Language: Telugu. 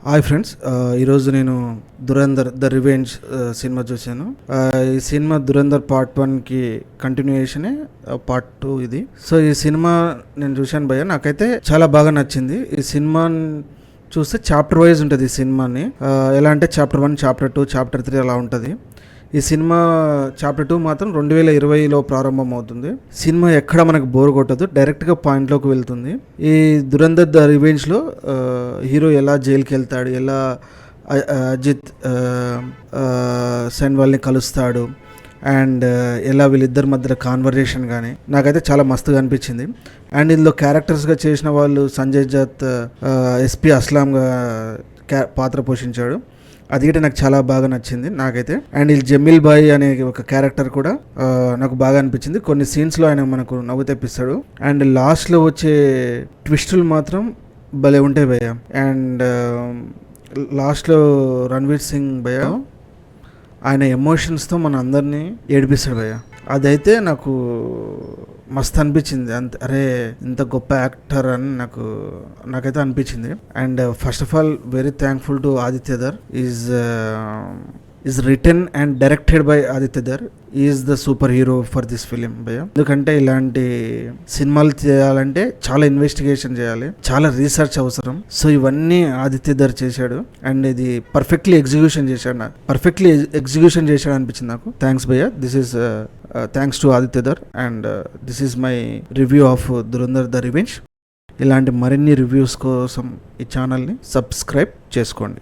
హాయ్ ఫ్రెండ్స్, ఈరోజు నేను దురంధర్ ద రివెంజ్ సినిమా చూశాను. ఈ సినిమా దురంధర్ పార్ట్ 1కి కంటిన్యూయేషనే పార్ట్ 2 ఇది. సో ఈ సినిమా నేను చూశాను భయ్య, నాకైతే చాలా బాగా నచ్చింది. ఈ సినిమా చూస్తే చాప్టర్ వైజ్ ఉంటుంది ఈ సినిమాని. ఎలా అంటే చాప్టర్ 1, చాప్టర్ 2, చాప్టర్ 3 అలా ఉంటుంది. ఈ సినిమా చాప్టర్ 2 మాత్రం 2020లో ప్రారంభం అవుతుంది. సినిమా ఎక్కడ మనకు బోర్ కొట్టదు, డైరెక్ట్గా పాయింట్లోకి వెళ్తుంది. ఈ దురంధర్ ద రివెంజ్లో హీరో ఎలా జైలుకి వెళ్తాడు, ఎలా అజిత్ సెన్ వాళ్ళని కలుస్తాడు, అండ్ ఎలా వీళ్ళిద్దరి మధ్యలో కాన్వర్జేషన్ కానీ నాకైతే చాలా మస్తుగా అనిపించింది. అండ్ ఇందులో క్యారెక్టర్స్గా చేసిన వాళ్ళు సంజయ్ దత్ ఎస్పీ అస్లాంగా పాత్ర పోషించాడు. అది కూడా నాకు చాలా బాగా నచ్చింది నాకైతే. అండ్ ఈ జమీల్ బాయ్ అనే ఒక క్యారెక్టర్ కూడా నాకు బాగా అనిపించింది. కొన్ని సీన్స్లో ఆయన మనకు నవ్వు తెప్పిస్తాడు. అండ్ లాస్ట్లో వచ్చే ట్విస్టులు మాత్రం భలే ఉంటాయి భయ్య. అండ్ లాస్ట్లో రణ్వీర్ సింగ్ భయ్య ఆయన ఎమోషన్స్తో మన అందరినీ ఏడిపిస్తాడు భయ్య. అదైతే నాకు మస్తు అనిపించింది. అరే ఇంత గొప్ప యాక్టర్ అని నాకైతే అనిపించింది. And first of all very thankful to Adityadhar. Is return and directed by Adityadhar. Is the super hero for this film భయ్య. ఎందుకంటే ఇలాంటి సినిమాలు చేయాలంటే చాలా ఇన్వెస్టిగేషన్ చేయాలి, చాలా రీసెర్చ్ అవసరం. సో ఇవన్నీ ఆదిత్యధర్ చేశాడు. అండ్ ఇది పర్ఫెక్ట్లీ ఎగ్జిక్యూషన్ చేశాడు అనిపించింది నాకు. థ్యాంక్స్ భయ్య. This is thanks to Adityadhar. And this is my review of Dhurandhar the revenge. ఇలాంటి మరిన్ని రివ్యూస్ కోసం ఈ ఛానల్ని సబ్స్క్రైబ్ చేసుకోండి.